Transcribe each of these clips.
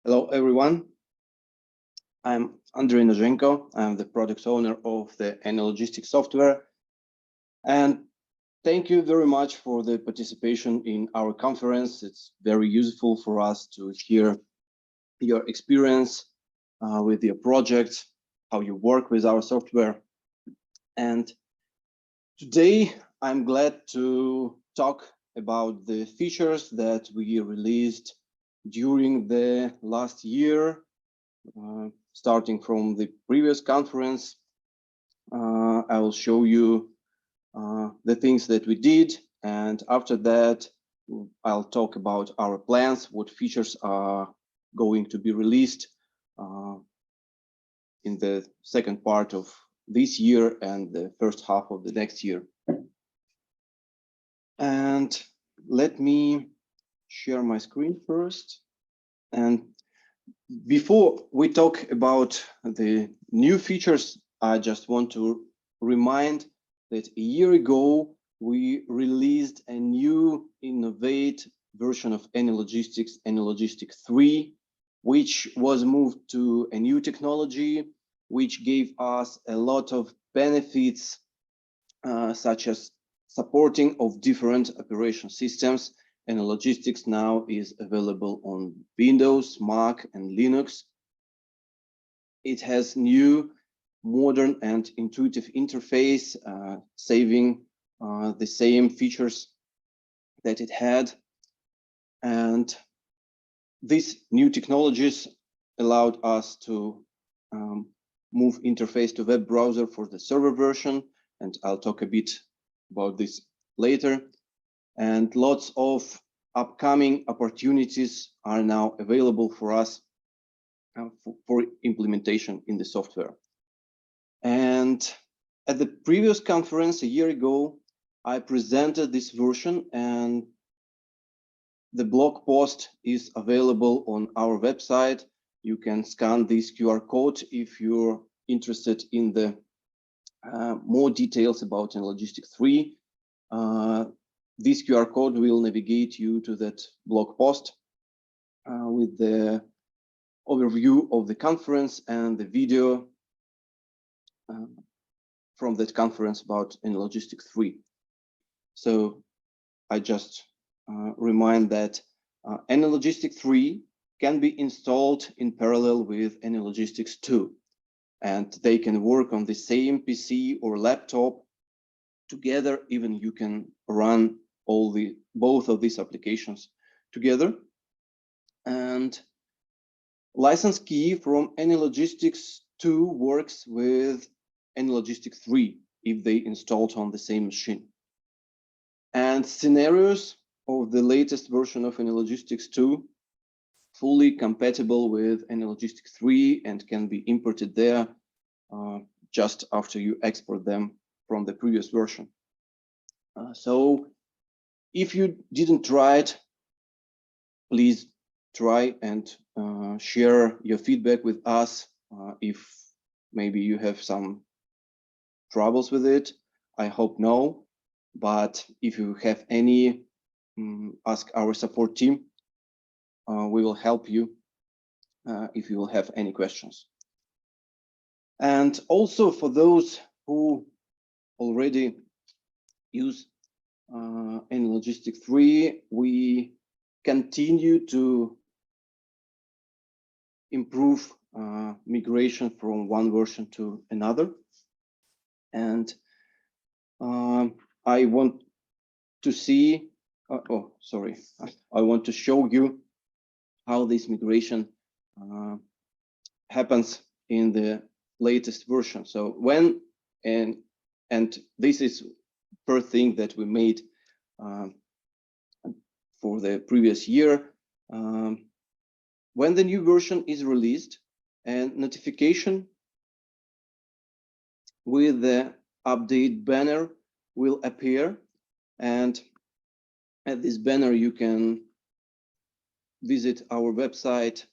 Hello, everyone. I'm Andrei Nozhenko. I'm the product owner of the anyLogistix software. And thank you very much for the participation in our conference. It's very useful for us to hear your experience with your project, how you work with our software. And today, I'm glad to talk about the features that we released during the last year. Starting from the previous conference, I will show you the things that we did, and after that, I'll talk about our plans, what features are going to be released in the second part of this year and the first half of the next year. And let me share my screen first. And before we talk about the new features, I just want to remind that a year ago, we released a new innovative version of anyLogistix, anyLogistix 3, which was moved to a new technology, which gave us a lot of benefits, such as supporting of different operation systems. anyLogistix now is available on Windows, Mac, and Linux. It has new, modern, and intuitive interface, saving the same features that it had. And these new technologies allowed us to move interface to web browser for the server version, and I'll talk a bit about this later. And lots of upcoming opportunities are now available for us for implementation in the software. And at the previous conference a year ago, I presented this version, and the blog post is available on our website. You can scan this QR code if you're interested in the more details about anyLogistix 3. This QR code will navigate you to that blog post with the overview of the conference and the video from that conference about anyLogistix 3. So I just remind that anyLogistix 3 can be installed in parallel with anyLogistix 2, and they can work on the same PC or laptop together. Even you can run both of these applications together. And license key from anyLogistix 2 works with anyLogistix 3 if they installed on the same machine. And scenarios of the latest version of anyLogistix 2 fully compatible with anyLogistix 3 and can be imported there just after you export them from the previous version. So if you didn't try it, please try and share your feedback with us if maybe you have some troubles with it. I hope no, but if you have any, ask our support team. We will help you if you will have any questions. And also for those who already use anyLogistix 3, we continue to improve migration from one version to another. And I want to see, I want to show you how this migration happens in the latest version. So when, and this is first thing that we made for the previous year. When the new version is released, and notification with the update banner will appear, and at this banner you can visit our website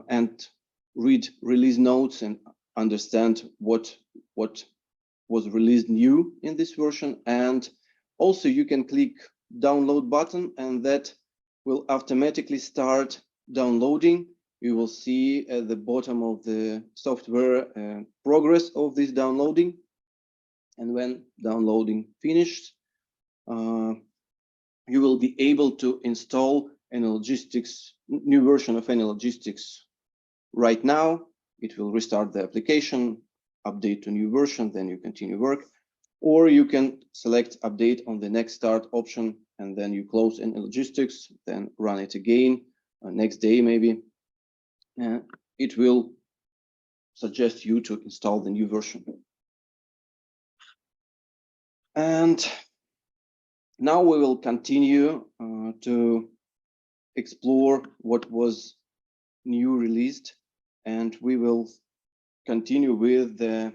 and read release notes and understand what was released new in this version. And also you can click download button, and that will automatically start downloading you will see at the bottom of the software progress of this downloading. And when downloading finished, you will be able to install anyLogistix, new version of anyLogistix right now. It will restart the application, update to new version, then you continue work. Or you can select update on the next start option, and then you close anyLogistix, then run it again, next day maybe. It will suggest you to install the new version. And now we will continue to explore what was new released, and we will continue with the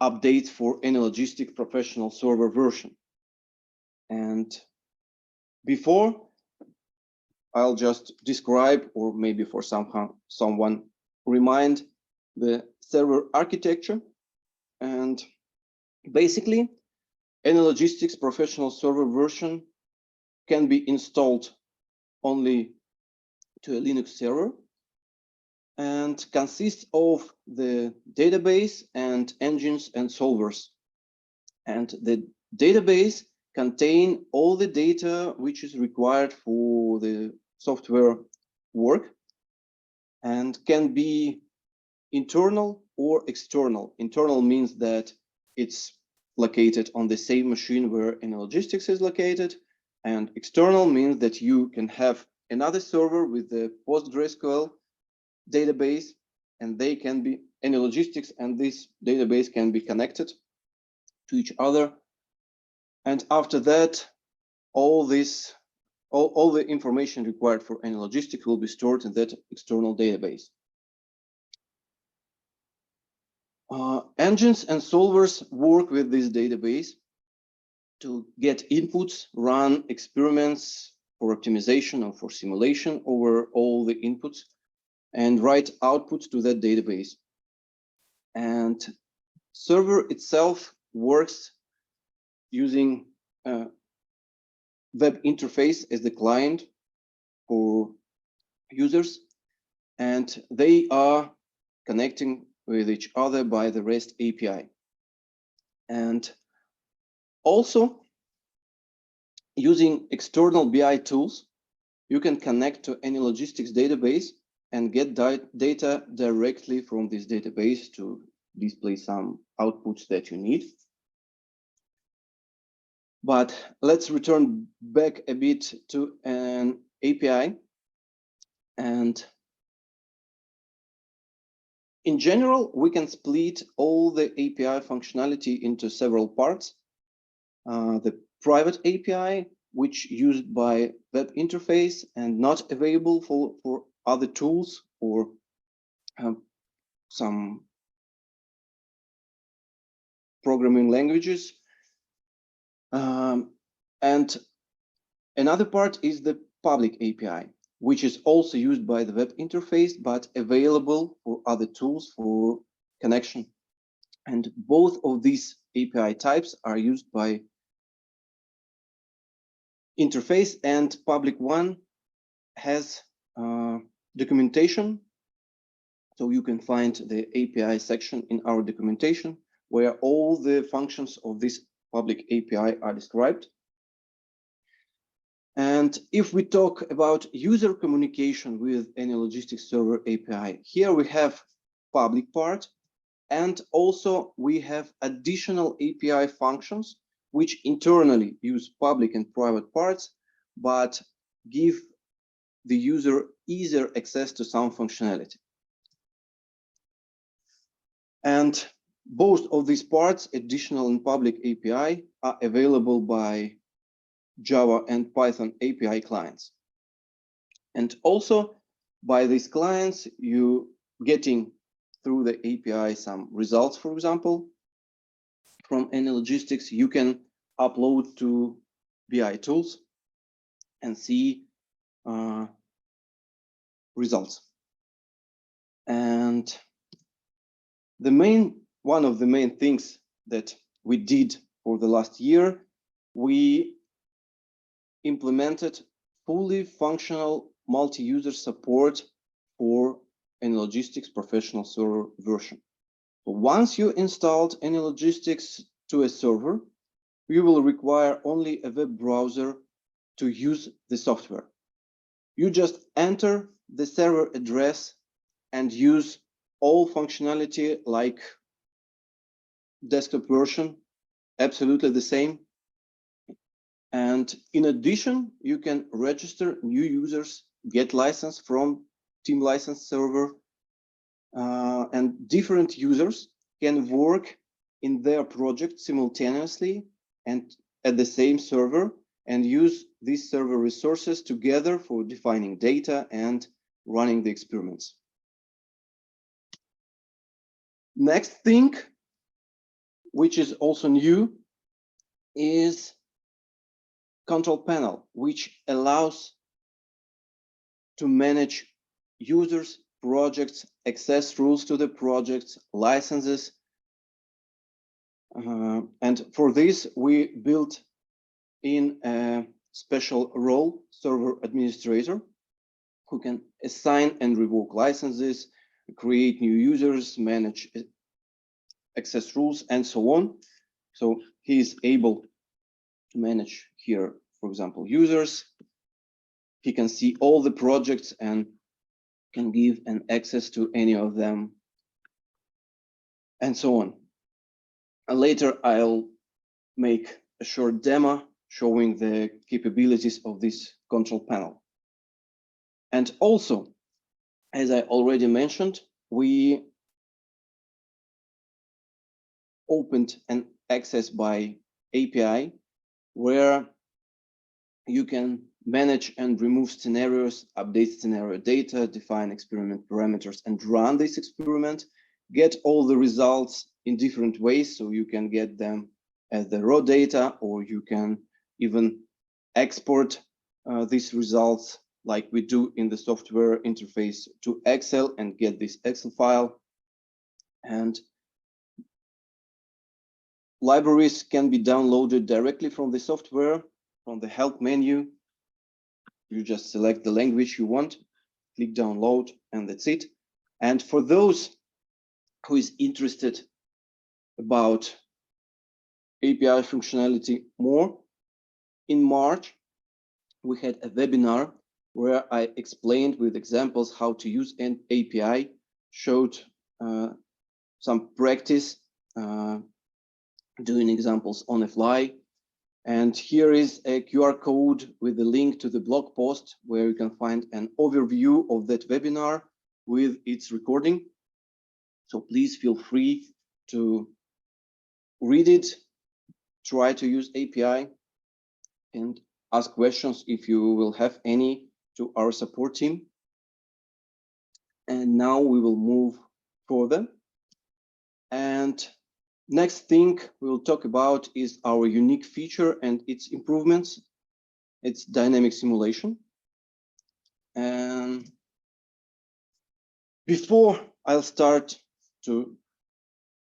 update for anyLogistix professional server version. And before, I'll just describe, or maybe for someone remind, the server architecture. And basically, anyLogistix professional server version can be installed only to a Linux server and consists of the database and engines and solvers. And the database contains all the data which is required for the software work and can be internal or external. Internal means that it's located on the same machine where anyLogistix is located, and external means that you can have another server with the PostgreSQL database, and they can be anyLogistix, and this database can be connected to each other. And after that, all the information required for anyLogistix will be stored in that external database. Engines and solvers work with this database to get inputs, run experiments for optimization or for simulation over all the inputs, and write outputs to that database. And server itself works using a web interface as the client for users, and they are connecting with each other by the REST API. And also, using external BI tools, you can connect to anyLogistix database and get data directly from this database to display some outputs that you need. But let's return back a bit to an API. And in general, we can split all the API functionality into several parts. The private API, which used by web interface and not available for other tools or some programming languages. And another part is the public API, which is also used by the web interface, but available for other tools for connection. And both of these API types are used by interface, and public one has documentation. So you can find the API section in our documentation where all the functions of this public API are described. And if we talk about user communication with anyLogistix server API, here we have public part, and also we have additional API functions which internally use public and private parts, but give the user easier access to some functionality. And both of these parts, additional and public API, are available by Java and Python API clients. And also by these clients, you getting through the API some results, for example, from anyLogistix, you can upload to BI tools and see results. And one of the main things that we did for the last year, we implemented fully functional multi-user support for anyLogistix professional server version. So once you installed anyLogistix to a server, you will require only a web browser to use the software. You just enter the server address and use all functionality like desktop version, absolutely the same. And in addition, you can register new users, get license from team license server, and different users can work in their project simultaneously and at the same server and use these server resources together for defining data and running the experiments. Next thing, which is also new, is control panel, which allows to manage users, projects, access rules to the projects, licenses. And for this, we built in a special role, server administrator, who can assign and revoke licenses, create new users, manage access rules, and so on. So he is able to manage here, for example, users. He can see all the projects and can give an access to any of them, and so on. And later, I'll make a short demo showing the capabilities of this control panel. And also, as I already mentioned, we opened an access by API where you can manage and remove scenarios, update scenario data, define experiment parameters, and run this experiment, get all the results in different ways. So you can get them as the raw data, or you can even export these results like we do in the software interface to Excel and get this Excel file. And libraries can be downloaded directly from the software, from the help menu. You just select the language you want, click download, and that's it. And for those who is interested about API functionality more, in March, we had a webinar where I explained with examples how to use an API, showed some practice doing examples on the fly. And here is a QR code with a link to the blog post where you can find an overview of that webinar with its recording. So please feel free to read it, try to use API, and ask questions if you will have any to our support team. And now we will move further. And next thing we'll talk about is our unique feature and its improvements. It's dynamic simulation. And before I'll start to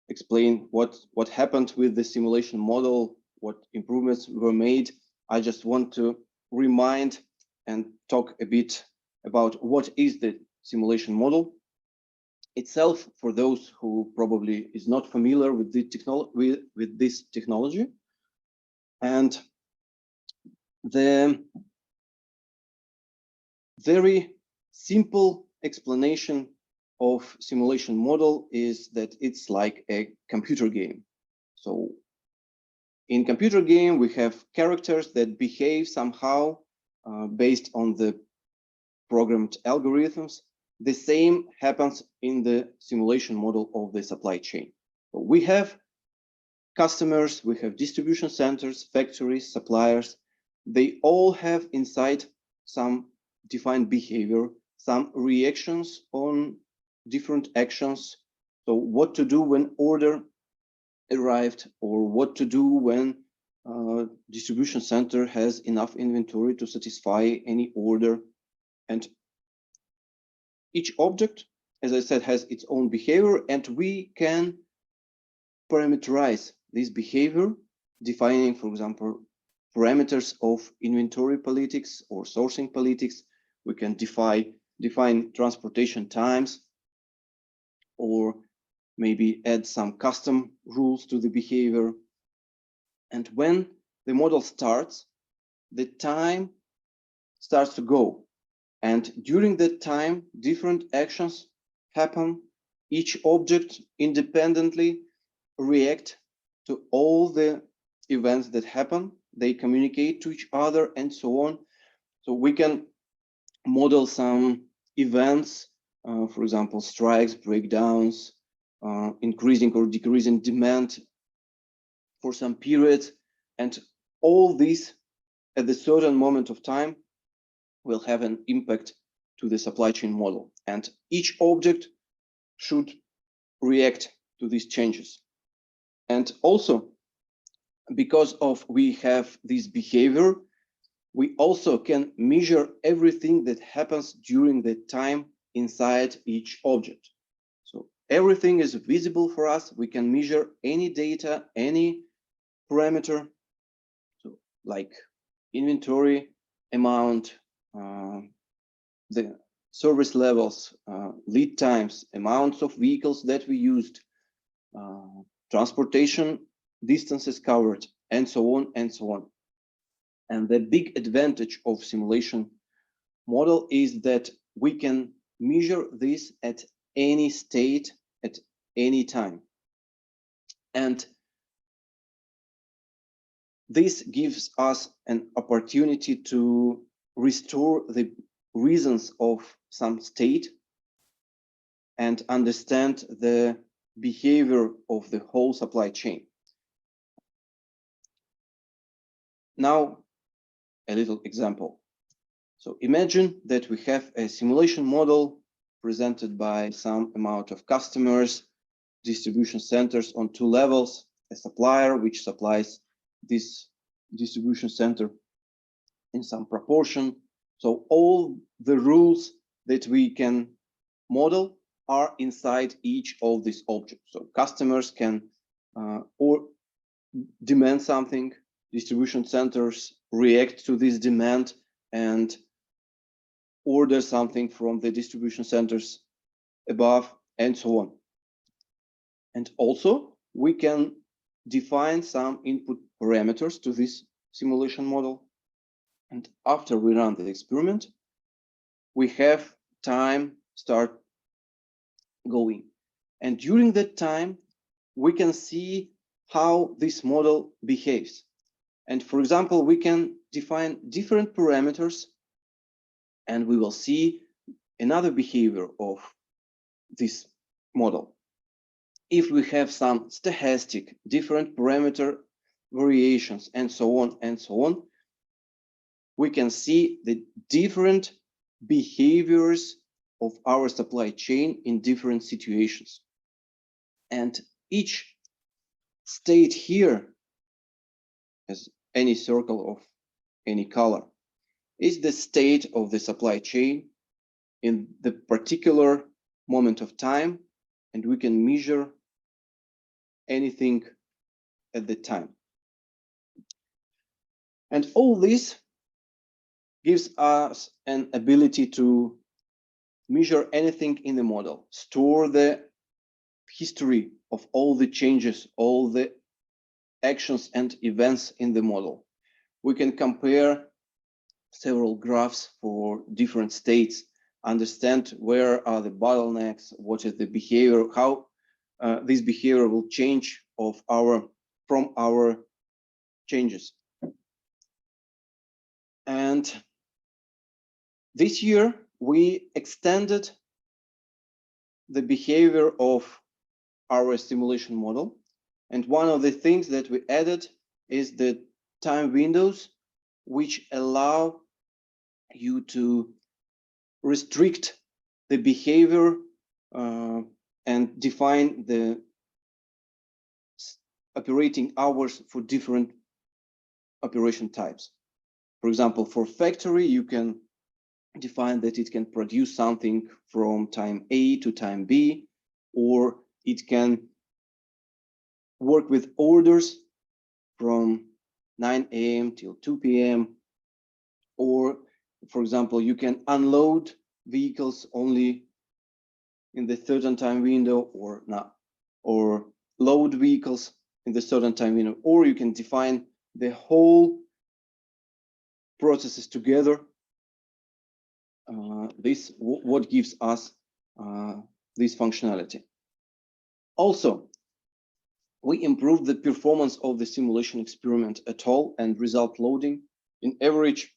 explain what happened with the simulation model, what improvements were made, I just want to remind and talk a bit about what is the simulation model itself, for those who probably is not familiar with the with this technology. And the very simple explanation of simulation model is that it's like a computer game. So in computer game, we have characters that behave somehow based on the programmed algorithms. The same happens in the simulation model of the supply chain. So we have customers, we have distribution centers, factories, suppliers. They all have inside some defined behavior, some reactions on different actions. So what to do when order arrived, or what to do when distribution center has enough inventory to satisfy any order. And each object, as I said, has its own behavior, and we can parameterize this behavior, defining, for example, parameters of inventory politics or sourcing politics. We can define define transportation times, or maybe add some custom rules to the behavior. And when the model starts, the time starts to go. And during that time, different actions happen. Each object independently react to all the events that happen. They communicate to each other and so on. So we can model some events, for example, strikes, breakdowns, increasing or decreasing demand for some period. And all this at a certain moment of time will have an impact to the supply chain model. And each object should react to these changes. And also, because of we have this behavior, we also can measure everything that happens during the time inside each object. So everything is visible for us. We can measure any data, any parameter, so like inventory amount, the service levels, lead times, amounts of vehicles that we used, transportation distances covered, and so on and so on. And the big advantage of simulation model is that we can measure this at any state, at any time. And this gives us an opportunity to restore the reasons of some state and understand the behavior of the whole supply chain. Now, a little example. So imagine that we have a simulation model presented by some amount of customers, distribution centers on two levels, a supplier which supplies this distribution center in some proportion. So all the rules that we can model are inside each of these objects. So customers can or demand something, distribution centers react to this demand and order something from the distribution centers above, and so on. And also we can define some input parameters to this simulation model. And after we run the experiment, we have time start going. And during that time, we can see how this model behaves. And for example, we can define different parameters and we will see another behavior of this model. If we have some stochastic, different parameter variations, and so on, we can see the different behaviors of our supply chain in different situations. And each state here, as any circle of any color, is the state of the supply chain in the particular moment of time, and we can measure anything at the time. And all this gives us an ability to measure anything in the model, store the history of all the changes, all the actions and events in the model. We can compare several graphs for different states, understand where are the bottlenecks, what is the behavior, how this behavior will change from our changes. And this year we extended the behavior of our simulation model. And one of the things that we added is the time windows, which allow you to restrict the behavior and define the operating hours for different operation types. For example, for factory, you can define that it can produce something from time A to time B, or it can work with orders from 9 a.m. till 2 p.m. Or, for example, you can unload vehicles only in the certain time window or not, or load vehicles in the certain time window, or you can define the whole processes together. This what gives us this functionality. Also, we improved the performance of the simulation experiment at all and result loading. In average,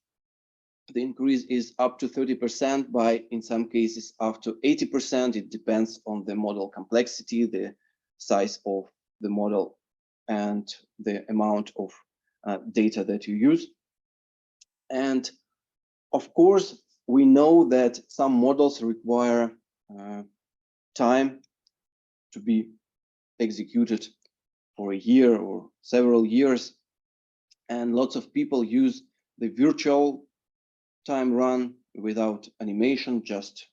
the increase is up to 30%, by in some cases up to 80%. It depends on the model complexity, the size of the model, and the amount of data that you use. And of course, we know that some models require time to be executed for a year or several years. And lots of people use the virtual time run without animation, just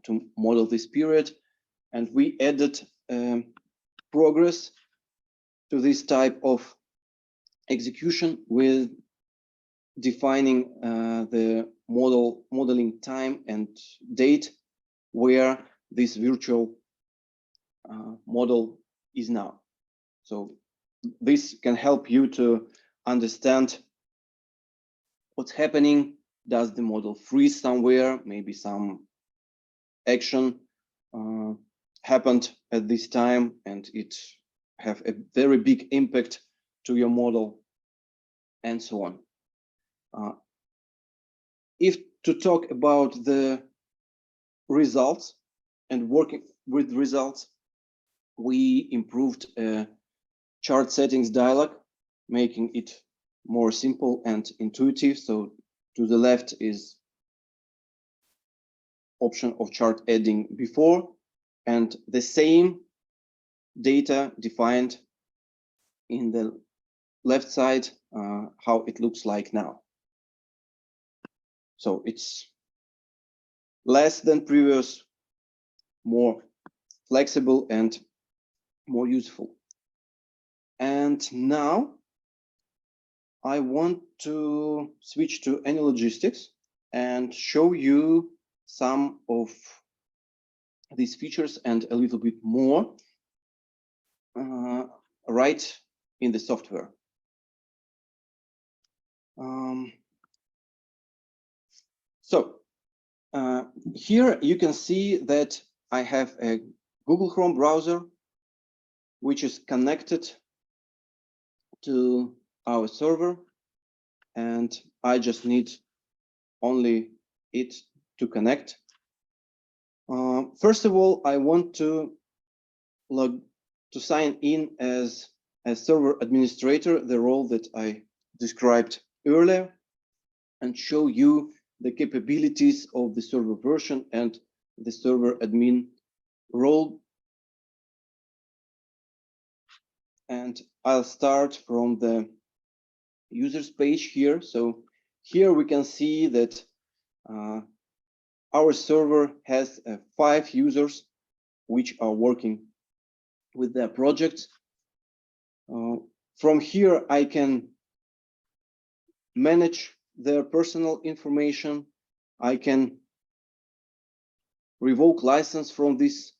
to model this period. And we added progress to this type of execution with defining the modeling time and date where this virtual model is now. So this can help you to understand what's happening. Does the model freeze somewhere? Maybe some action happened at this time and it have a very big impact to your model, and so on. If to talk about the results and working with results, we improved chart settings dialog, making it more simple and intuitive. So to the left is option of chart adding before, and the same data defined in the left side, how it looks like now. So it's less than previous, more flexible and more useful. And now I want to switch to anyLogistix and show you some of these features and a little bit more right in the software. Here you can see that I have a Google Chrome browser, which is connected to our server, and I just need only it to connect. First of all, I want to sign in as a server administrator, the role that I described earlier, and show you the capabilities of the server version and the server admin role. And I'll start from the users page here. So here we can see that our server has 5 users which are working with their projects. From here, I can manage their personal information. I can revoke license from this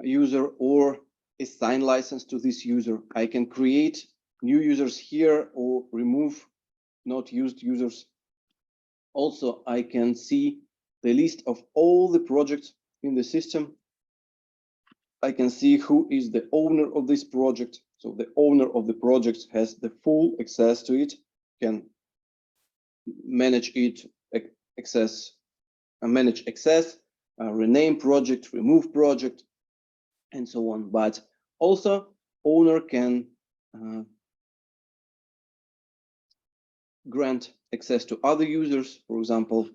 user or assign license to this user. I can create new users here or remove not used users. Also, I can see the list of all the projects in the system. I can see who is the owner of this project. So the owner of the project has the full access to it, can manage it, manage access, rename project, remove project, and so on. But also, owner can grant access to other users. For example,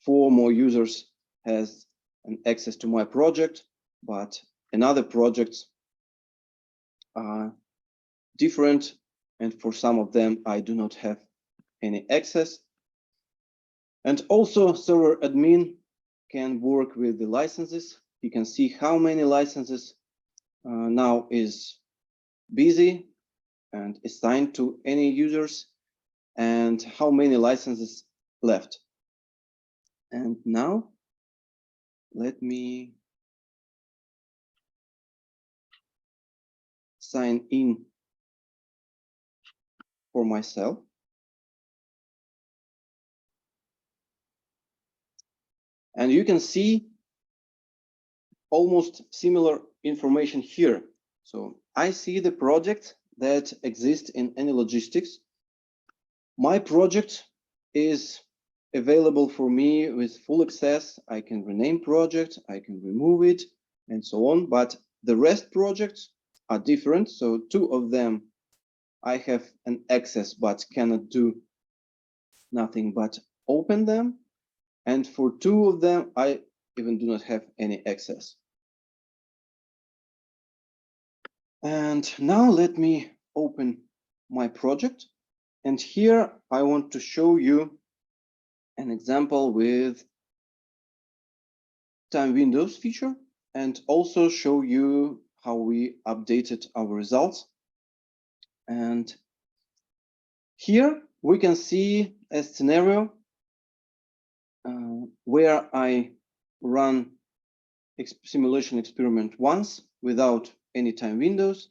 4 more users has an access to my project, but another projects are different, and for some of them I do not have any access. And also, server admin can work with the licenses. You can see how many licenses now is busy and assigned to any users, and how many licenses left. And now let me sign in for myself. And you can see almost similar information here. So I see the project that exists in anyLogistix. My project is available for me with full access. I can rename project, I can remove it, and so on. But the rest projects are different. So two of them I have an access but cannot do nothing but open them. And for two of them, I even do not have any access. And now let me open my project. And here I want to show you an example with time windows feature and also show you how we updated our results. And here we can see a scenario where I run simulation experiment once without any time windows,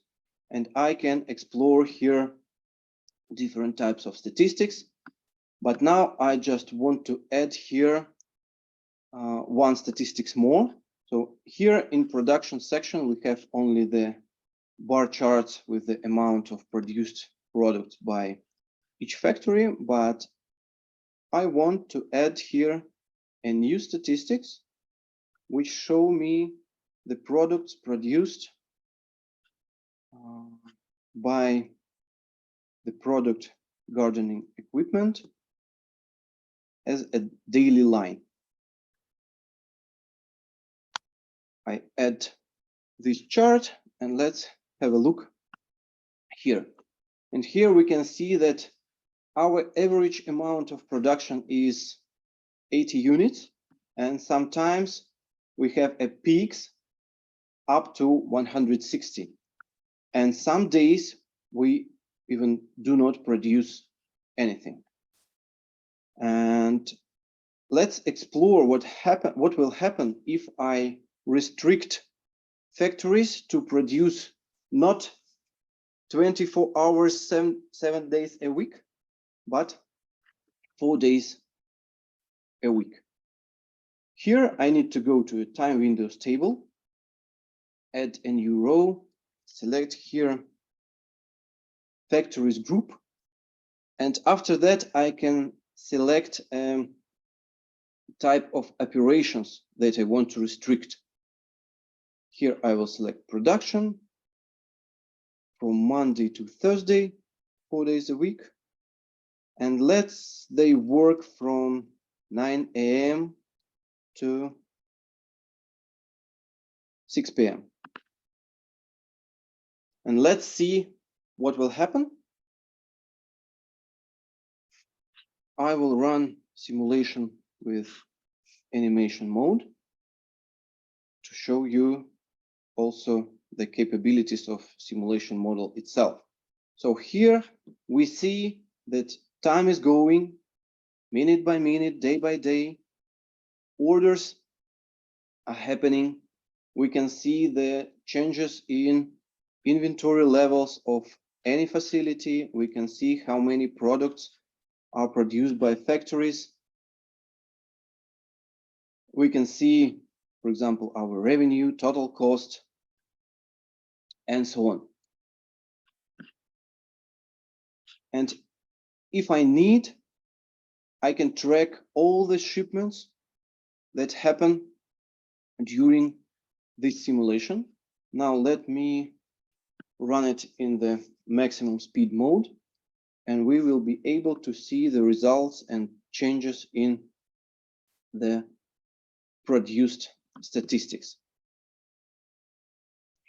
and I can explore here different types of statistics. But now I just want to add here one statistics more. So here in production section, we have only the bar charts with the amount of produced products by each factory, but I want to add here a new statistics which show me the products produced by the product gardening equipment as a daily line. I add this chart and let's have a look here. And here we can see that our average amount of production is 80 units, and sometimes we have a peaks up to 160. And some days we even do not produce anything. And let's explore what will happen if I restrict factories to produce not 24 hours, 7 days a week, but 4 days a week. Here I need to go to a time windows table, add a new row, select here factories group, and after that I can select a type of operations that I want to restrict. Here I will select production from Monday to Thursday, 4 days a week, and let's they work from 9 a.m. to 6 p.m. And let's see what will happen. I will run simulation with animation mode to show you also the capabilities of simulation model itself. So here we see that time is going minute by minute, day by day. Orders are happening. We can see the changes in inventory levels of any facility. We can see how many products are produced by factories. We can see, for example, our revenue, total cost, and so on. And if I need, I can track all the shipments that happen during this simulation. Now let me run it in the maximum speed mode, and we will be able to see the results and changes in the produced statistics.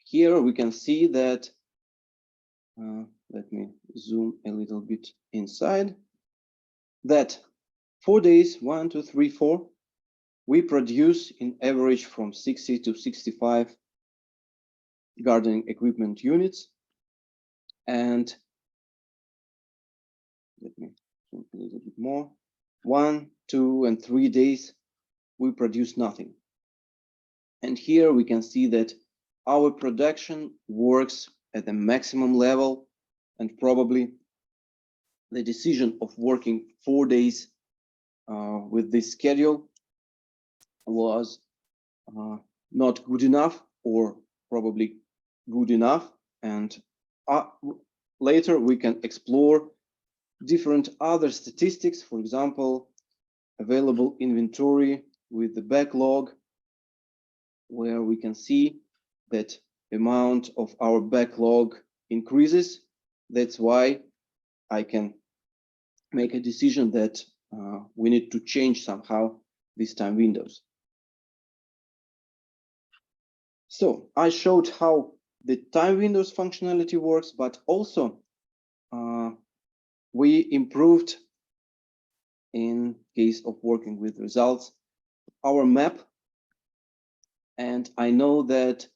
Here we can see that, let me zoom a little bit inside, that 4 days, 1, 2, 3, 4, we produce in average from 60 to 65 gardening equipment units. And let me zoom a little bit more. 1, 2, and 3 days, we produce nothing. And here we can see that our production works at the maximum level, and probably the decision of working 4 days with this schedule was not good enough, or probably good enough. And later we can explore different other statistics, for example, available inventory with the backlog, where we can see that the amount of our backlog increases. That's why I can make a decision that we need to change somehow these time windows. So I showed how the time windows functionality works, but also we improved, in case of working with results, our map. And I know that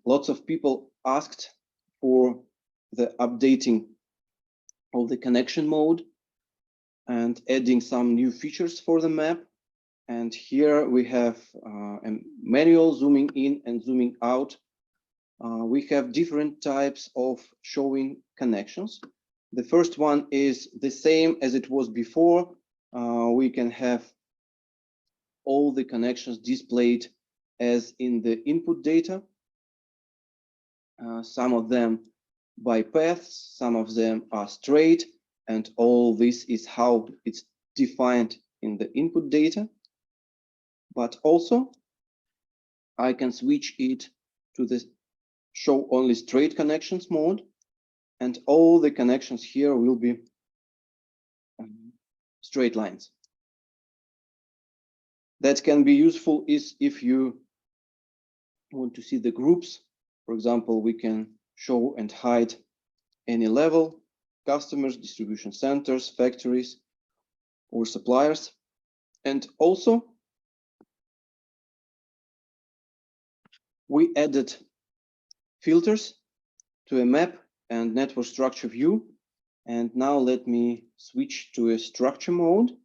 lots of people asked for the updating of the connection mode and adding some new features for the map. And here we have a manual zooming in and zooming out. We have different types of showing connections. The first one is the same as it was before. We can have all the connections displayed as in the input data. Some of them by paths, some of them are straight, and all this is how it's defined in the input data. But also I can switch it to the show only straight connections mode, and all the connections here will be straight lines. That can be useful if you want to see the groups. For example, we can show and hide any level, customers, distribution centers, factories, or suppliers. And also we added filters to a map and network structure view. And now let me switch to a structure mode.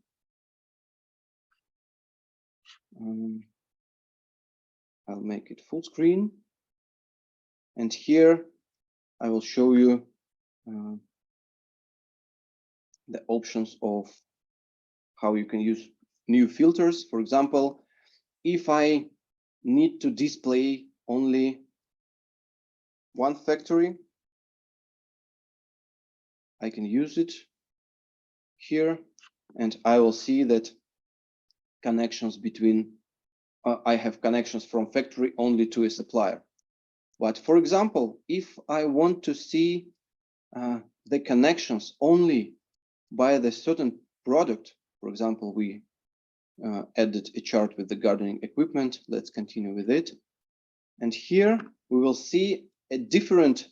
I'll make it full screen. And here I will show you the options of how you can use new filters. For example, if I need to display only one factory, I can use it here, and I will see that connections between, I have connections from factory only to a supplier. But for example, if I want to see the connections only by the certain product, for example, we added a chart with the gardening equipment. Let's continue with it. And here we will see a different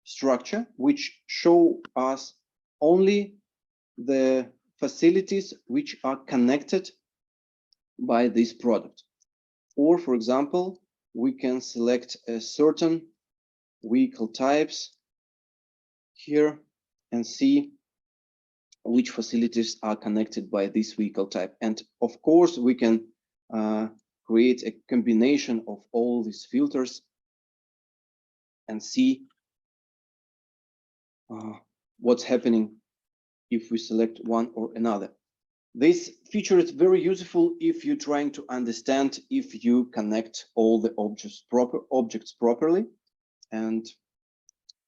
structure which show us only the facilities which are connected by this product. Or for example, we can select a certain vehicle types here and see which facilities are connected by this vehicle type. And of course, we can create a combination of all these filters and see what's happening if we select one or another. This feature is very useful if you're trying to understand if you connect all the objects properly. And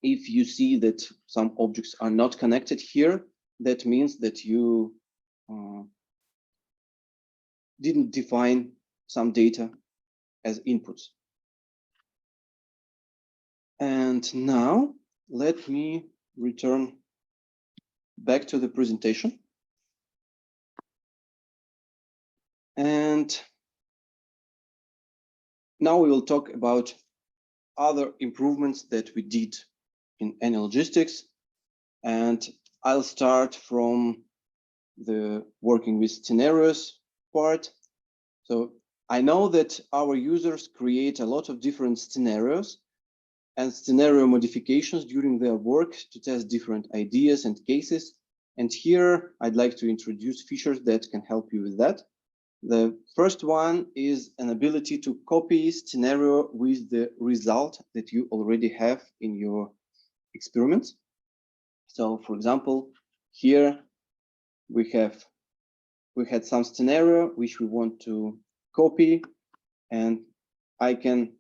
if you see that some objects are not connected here, that means that you didn't define some data as inputs. And now let me return back to the presentation. And now we will talk about other improvements that we did in anyLogistix. And I'll start from the working with scenarios part. So I know that our users create a lot of different scenarios and scenario modifications during their work to test different ideas and cases. And here I'd like to introduce features that can help you with that. The first one is an ability to copy scenario with the result that you already have in your experiments. So for example, here we had some scenario which we want to copy, and I can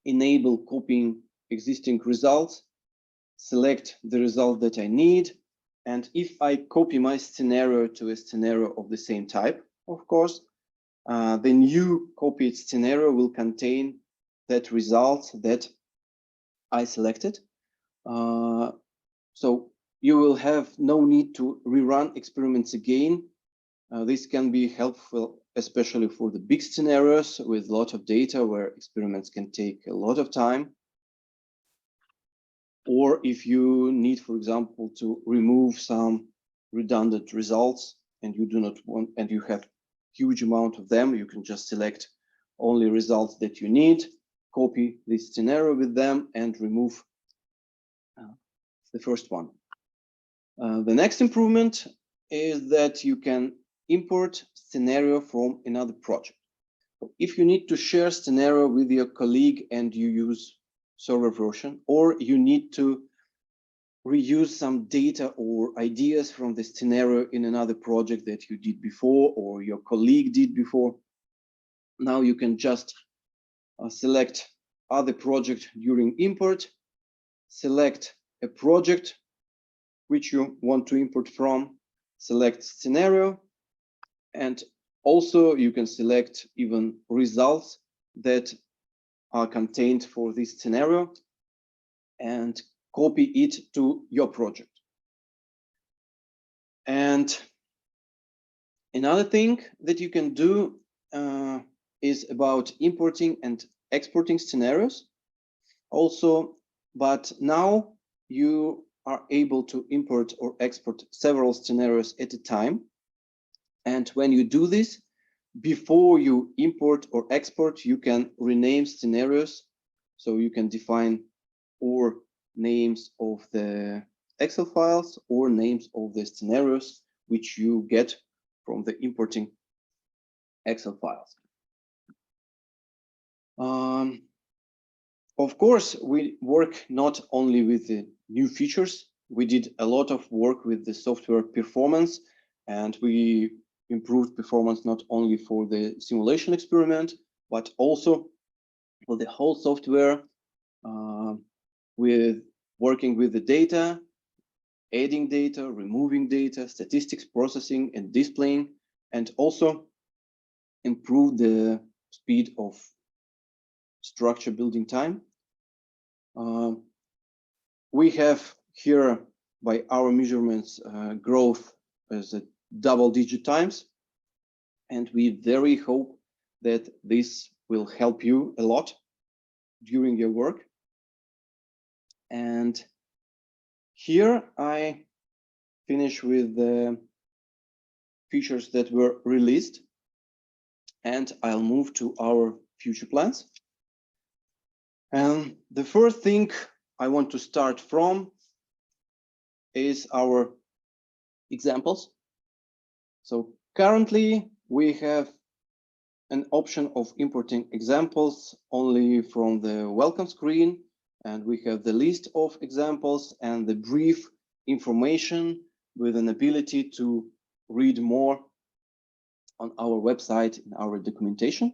enable copying existing results, select the result that I need, and if I copy my scenario to a scenario of the same type, of course, the new copied scenario will contain that result that I selected. So you will have no need to rerun experiments again. This can be helpful, especially for the big scenarios with a lot of data where experiments can take a lot of time. Or if you need, for example, to remove some redundant results and you do not want, and you have huge amount of them, you can just select only results that you need, copy this scenario with them, and remove the first one. The next improvement is that you can import scenario from another project. If you need to share scenario with your colleague and you use server version, or you need to reuse some data or ideas from the scenario in another project that you did before or your colleague did before, now you can just select other project during import, select a project which you want to import from, select scenario, and also you can select even results that are contained for this scenario and copy it to your project. And another thing that you can do is about importing and exporting scenarios also, but now you are able to import or export several scenarios at a time. And when you do this, before you import or export, you can rename scenarios. So you can define or names of the Excel files or names of the scenarios which you get from the importing Excel files. Of course, we work not only with the new features, we did a lot of work with the software performance, and we improved performance not only for the simulation experiment, but also for the whole software, with working with the data, adding data, removing data, statistics processing and displaying, and also improve the speed of structure building time. We have here, by our measurements, growth as a double-digit times, and we very hope that this will help you a lot during your work. And here I finish with the features that were released, and I'll move to our future plans. And the first thing I want to start from is our examples. So currently we have an option of importing examples only from the welcome screen, and we have the list of examples and the brief information with an ability to read more on our website in our documentation.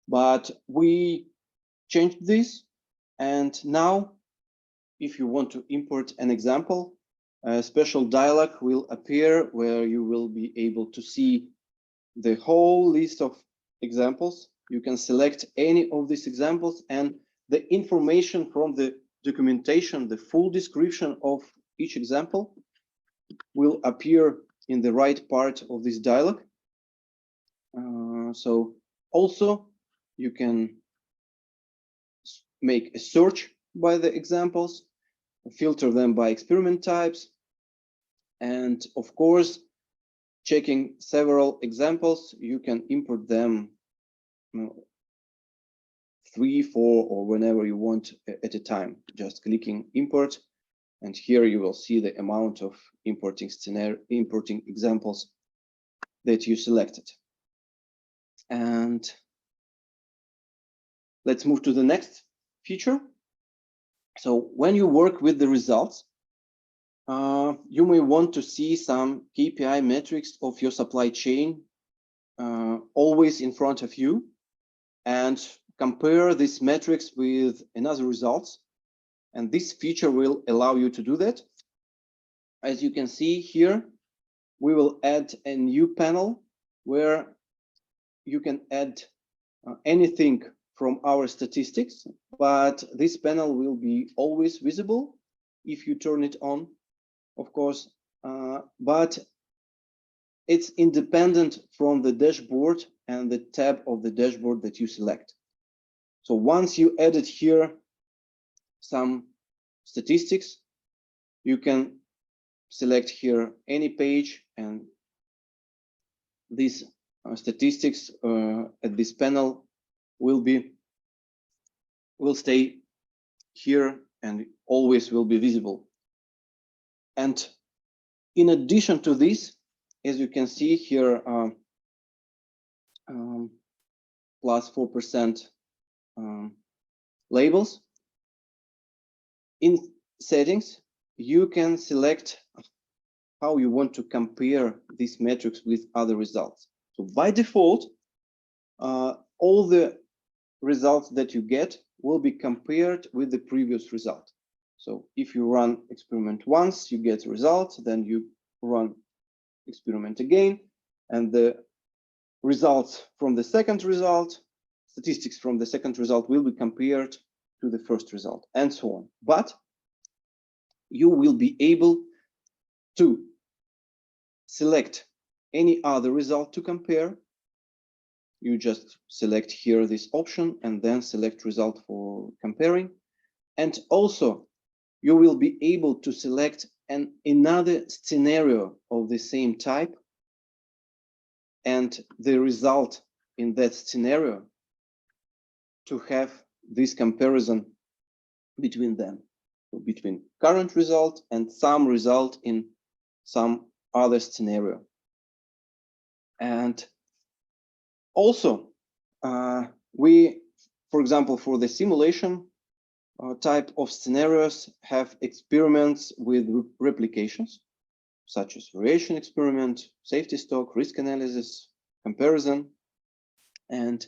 But we changed this, and now if you want to import an example, a special dialog will appear where you will be able to see the whole list of examples. You can select any of these examples, and the information from the documentation, the full description of each example, will appear in the right part of this dialog. So also you can make a search by the examples, filter them by experiment types, and of course, checking several examples, you can import them 3, 4, or whenever you want at a time, just clicking import, and here you will see the amount of importing examples that you selected. And let's move to the next feature. So when you work with the results, you may want to see some KPI metrics of your supply chain always in front of you, and compare these metrics with another results. And this feature will allow you to do that. As you can see here, we will add a new panel where you can add anything from our statistics, but this panel will be always visible if you turn it on, of course, but it's independent from the dashboard and the tab of the dashboard that you select. So once you added here some statistics, you can select here any page, and these statistics at this panel will stay here and always will be visible. And in addition to this, as you can see here, plus 4% labels. In settings, you can select how you want to compare these metrics with other results. So by default, all the results that you get will be compared with the previous result. So if you run experiment once, you get results, then you run experiment again, and the results from the second result, statistics from the second result will be compared to the first result, and so on. But you will be able to select any other result to compare. You just select here this option and then select result for comparing. And also you will be able to select another scenario of the same type, and the result in that scenario to have this comparison between them, so between current result and some result in some other scenario. And also we, for example, for the simulation type of scenarios, have experiments with replications, such as variation experiment, safety stock, risk analysis, comparison. And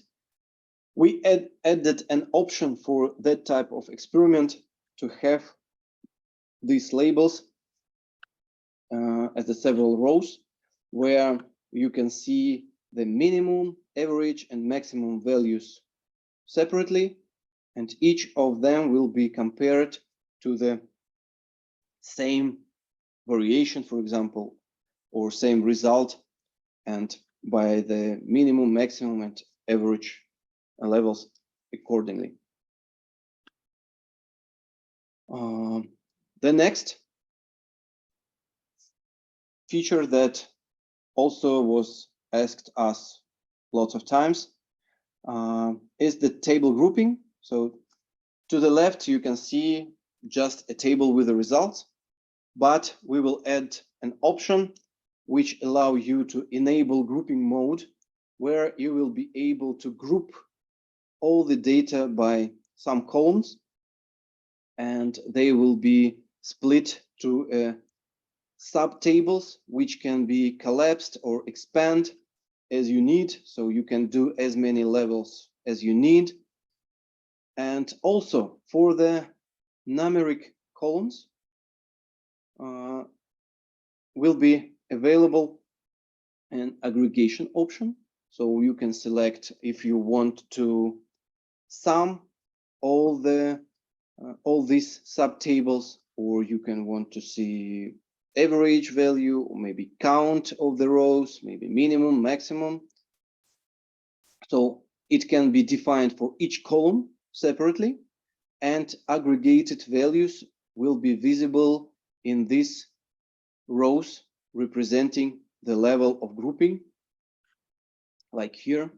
we added an option for that type of experiment to have these labels as the several rows, where you can see the minimum, average, and maximum values separately, and each of them will be compared to the same variation, for example, or same result, and by the minimum, maximum, and average levels accordingly. The next feature that also was asked us lots of times is the table grouping. So to the left, you can see just a table with the results, but we will add an option which allow you to enable grouping mode, where you will be able to group all the data by some columns, and they will be split to subtables, which can be collapsed or expand as you need. So you can do as many levels as you need. And also for the numeric columns will be available an aggregation option. So you can select if you want to sum all these subtables, or you can want to see average value, or maybe count of the rows, maybe minimum, maximum. So it can be defined for each column separately, and aggregated values will be visible in these rows representing the level of grouping, like here.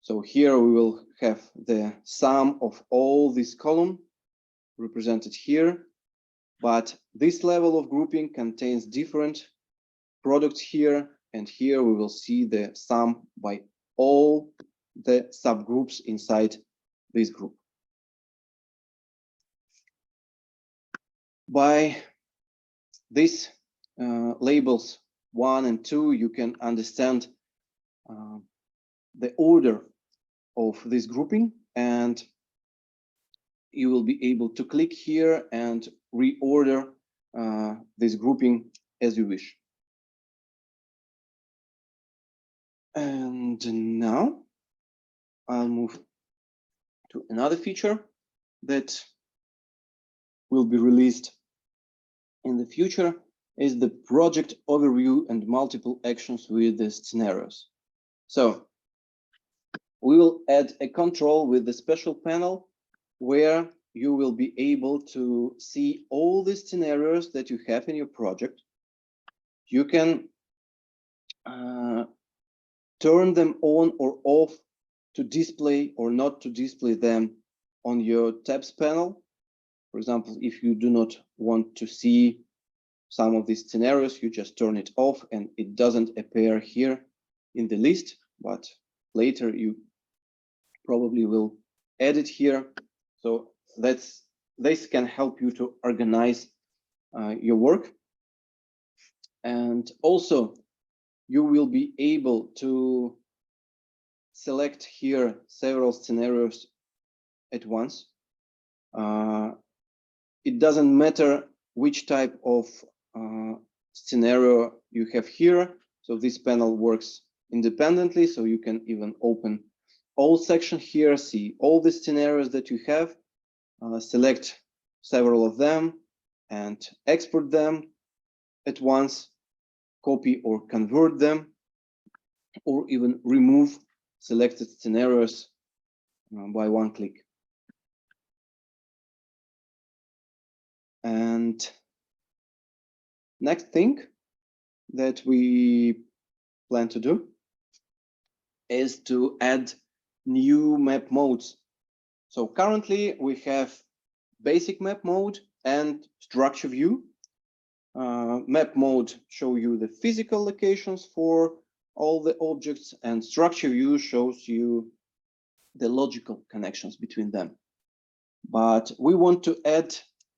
So here we will have the sum of all these columns represented here, but this level of grouping contains different products here, and here we will see the sum by all the subgroups inside this group. By these labels 1 and 2, you can understand the order of this grouping, and you will be able to click here and reorder this grouping as you wish. And now I'll move to another feature that will be released in the future, is the project overview and multiple actions with the scenarios. So we will add a control with the special panel where you will be able to see all the scenarios that you have in your project. You can turn them on or off to display or not to display them on your tabs panel. For example, if you do not want to see some of these scenarios, you just turn it off and it doesn't appear here in the list, but later you probably will add it here. So this can help you to organize your work. And also you will be able to select here several scenarios at once. It doesn't matter which type of scenario you have here. So this panel works independently. So you can even open all section here, see all the scenarios that you have, select several of them and export them at once, copy or convert them, or even remove selected scenarios by one click. And next thing that we plan to do is to add new map modes. So currently we have basic map mode and structure view. Map mode show you the physical locations for all the objects, and structure view shows you the logical connections between them. But we want to add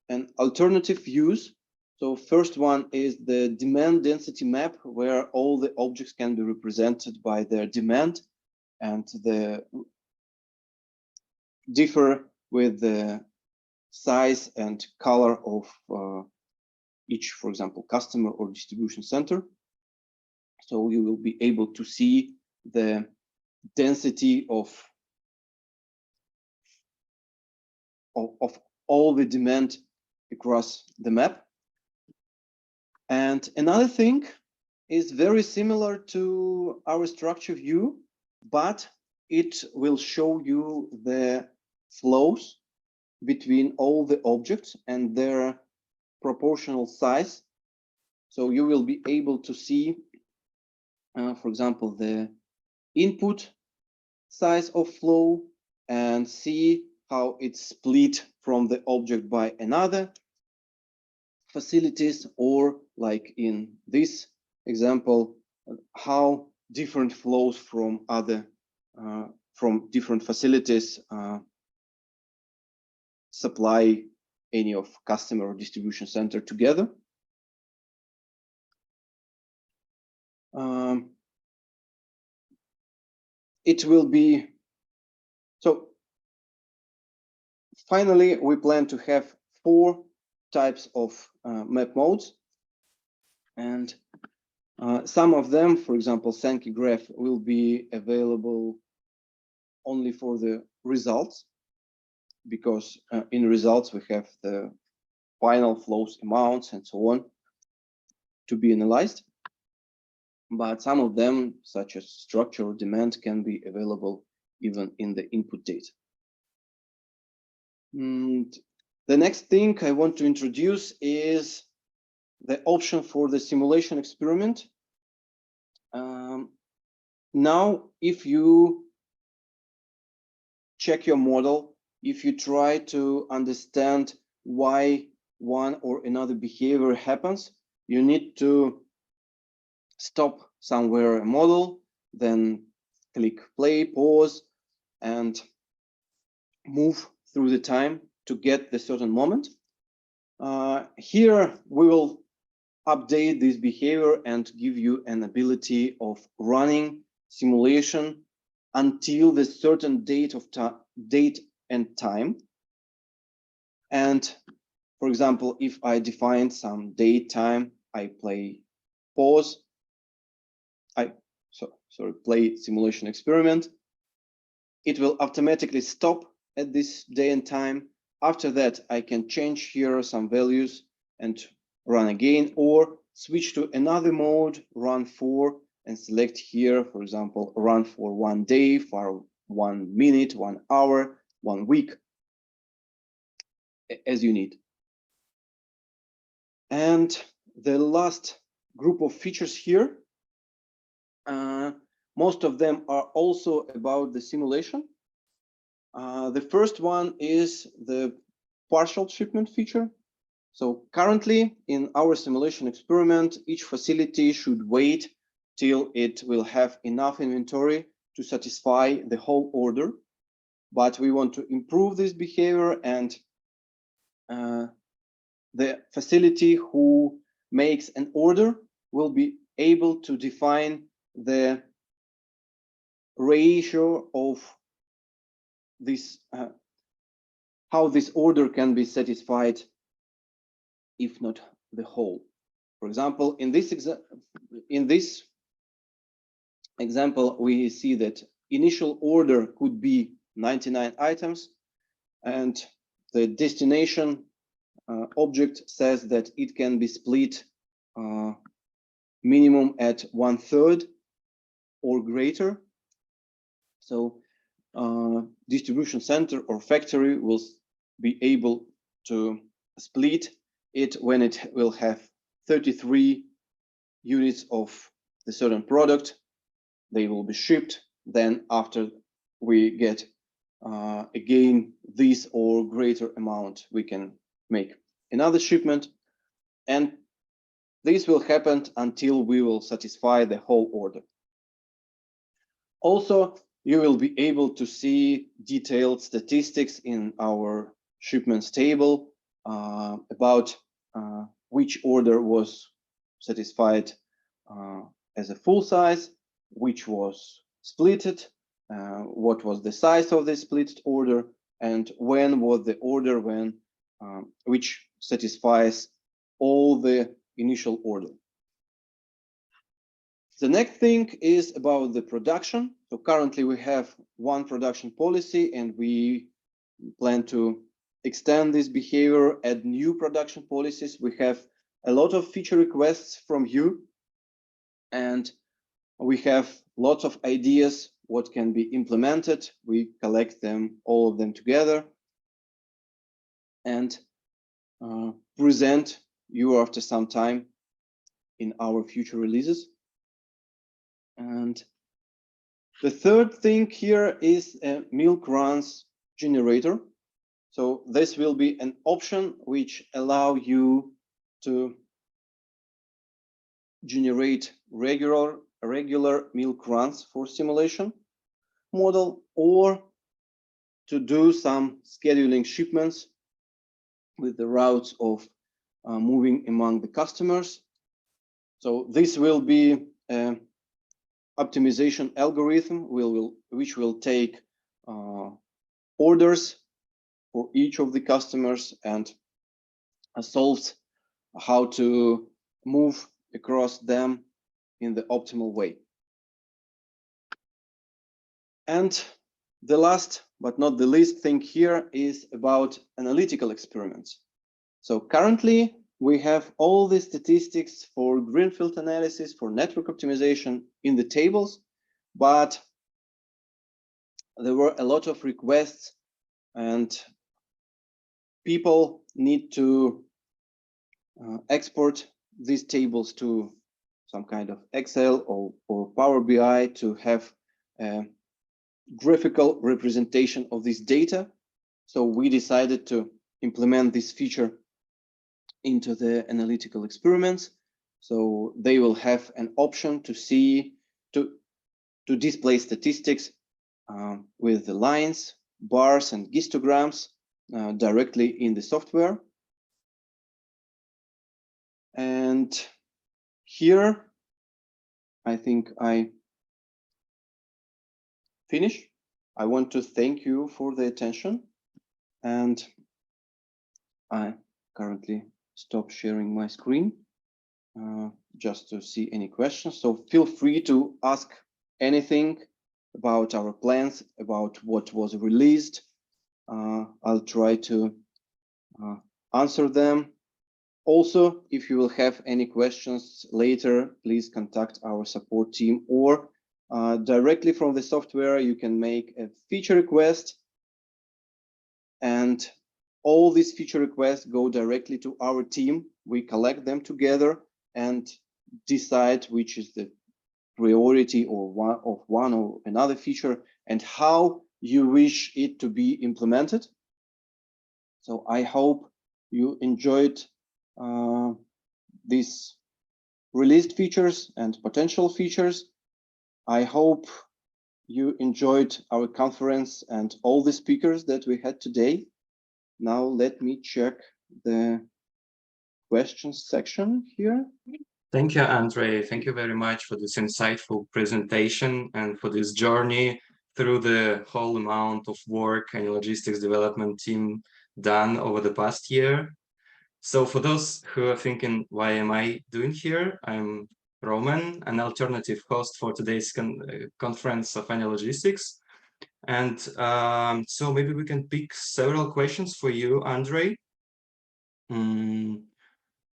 an alternative views. So first one is the demand density map, where all the objects can be represented by their demand and the differ with the size and color of each, for example, customer or distribution center. So you will be able to see the density of all the demand across the map. And another thing is very similar to our structure view, but it will show you the flows between all the objects and their proportional size. So you will be able to see, for example, the input size of flow and see how it's split from the object by another facilities, or like in this example, how different flows from other from different facilities supply any of customer or distribution center together. It will be so. Finally, we plan to have 4 types of map modes, and some of them, for example, Sankey graph, will be available only for the results, because in results we have the final flows amounts and so on to be analyzed. But some of them, such as structure or demand, can be available even in the input data. And the next thing I want to introduce is the option for the simulation experiment. Now, if you check your model, if you try to understand why one or another behavior happens, you need to stop somewhere a model, then click play, pause, and move through the time to get the certain moment. Here we will update this behavior and give you an ability of running simulation until the certain date and time. And for example, if I define some date time, I play pause. Play simulation experiment. It will automatically stop at this day and time. After that, I can change here some values and run again, or switch to another mode, run for, and select here, for example, run for 1 day, for 1 minute, 1 hour, 1 week, as you need. And the last group of features here, most of them are also about the simulation. The first one is the partial shipment feature. So currently in our simulation experiment, each facility should wait till it will have enough inventory to satisfy the whole order. But we want to improve this behavior, and the facility who makes an order will be able to define the ratio of this, how this order can be satisfied, if not the whole. For example, in this example, we see that initial order could be 99 items, and the destination object says that it can be split minimum at 1/3 or greater. So distribution center or factory will be able to split it when it will have 33 units of the certain product. They will be shipped. Then after we get again this or greater amount, we can make another shipment, and this will happen until we will satisfy the whole order. Also, you will be able to see detailed statistics in our shipments table about which order was satisfied as a full size, which was splitted, what was the size of the split order, and when was the order which satisfies all the initial order. The next thing is about the production. So currently we have one production policy, and we plan to extend this behavior, add new production policies. We have a lot of feature requests from you, and we have lots of ideas what can be implemented. We collect them, all of them together, and present you after some time in our future releases. And the third thing here is a milk runs generator. So this will be an option which allow you to generate regular milk runs for simulation model, or to do some scheduling shipments with the routes of moving among the customers. So this will be an optimization algorithm which will take orders for each of the customers and solves how to move across them in the optimal way. And the last but not the least thing here is about analytical experiments. So currently we have all the statistics for greenfield analysis, for network optimization in the tables, but there were a lot of requests, and people need to export these tables to some kind of Excel or Power BI to have a graphical representation of this data. So we decided to implement this feature into the analytical experiments. So they will have an option to see, to display statistics with the lines, bars, and histograms directly in the software. And here, I think I finish. I want to thank you for the attention, and I currently stop sharing my screen just to see any questions. So feel free to ask anything about our plans, about what was released. I'll try to answer them. Also, if you will have any questions later, please contact our support team, or directly from the software, you can make a feature request, and all these feature requests go directly to our team. We collect them together and decide which is the priority or one or another feature and how you wish it to be implemented. So I hope you enjoyed these released features and potential features. I hope you enjoyed our conference and all the speakers that we had today. Now let me check the questions section here. Thank you, Andrei. Thank you very much for this insightful presentation and for this journey through the whole amount of work anyLogistix development team done over the past year. So for those who are thinking, why am I doing here? I'm Roman, an alternative host for today's conference of anyLogistix. And so maybe we can pick several questions for you, Andrei.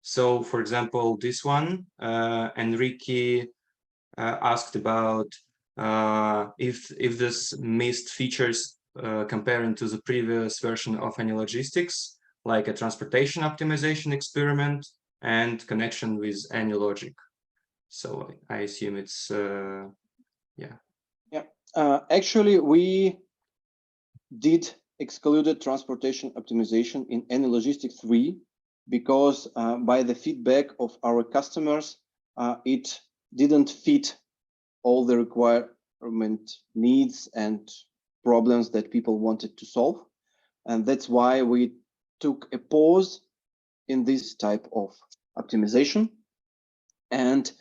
So, for example, this one, Enrique asked about if this missed features comparing to the previous version of anyLogistix, like a transportation optimization experiment and connection with anyLogic. So I assume it's yeah. Actually, we did excluded transportation optimization in anyLogistix 3 because by the feedback of our customers, it didn't fit all the requirement needs and problems that people wanted to solve. And that's why we took a pause in this type of optimization. And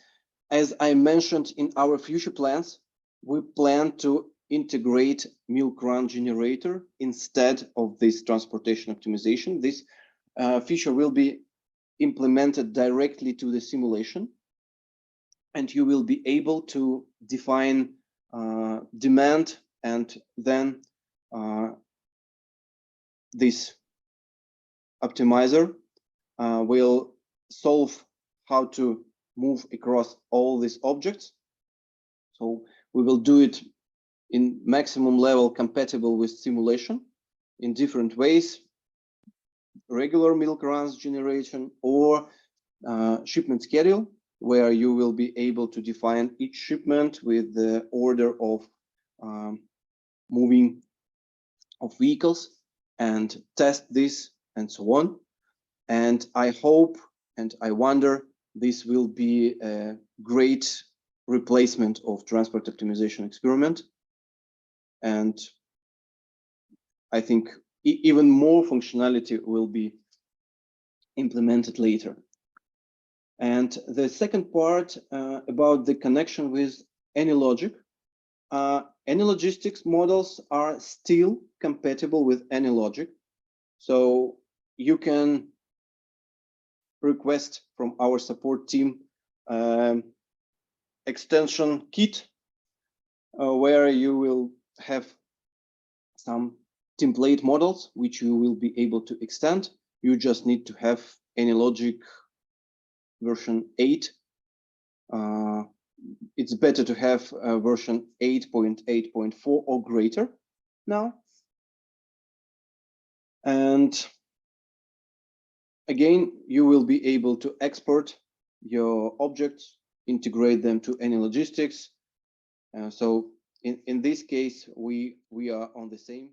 as I mentioned in our future plans, we plan to integrate milk run generator instead of this transportation optimization. This feature will be implemented directly to the simulation, and you will be able to define demand, and then this optimizer will solve how to move across all these objects. So we will do it in maximum level compatible with simulation in different ways, regular milk runs generation or shipment schedule, where you will be able to define each shipment with the order of moving of vehicles and test this and so on. And I hope and I wonder this will be a great replacement of transport optimization experiment. And I think even more functionality will be implemented later. And the second part about the connection with anyLogic. anyLogistix models are still compatible with anyLogic. So you can request from our support team extension kit where you will have some template models which you will be able to extend. You just need to have anyLogic version 8. It's better to have version 8.8.4 or greater now. And again, you will be able to export your objects, integrate them to anyLogistix. So in this case, we are on the same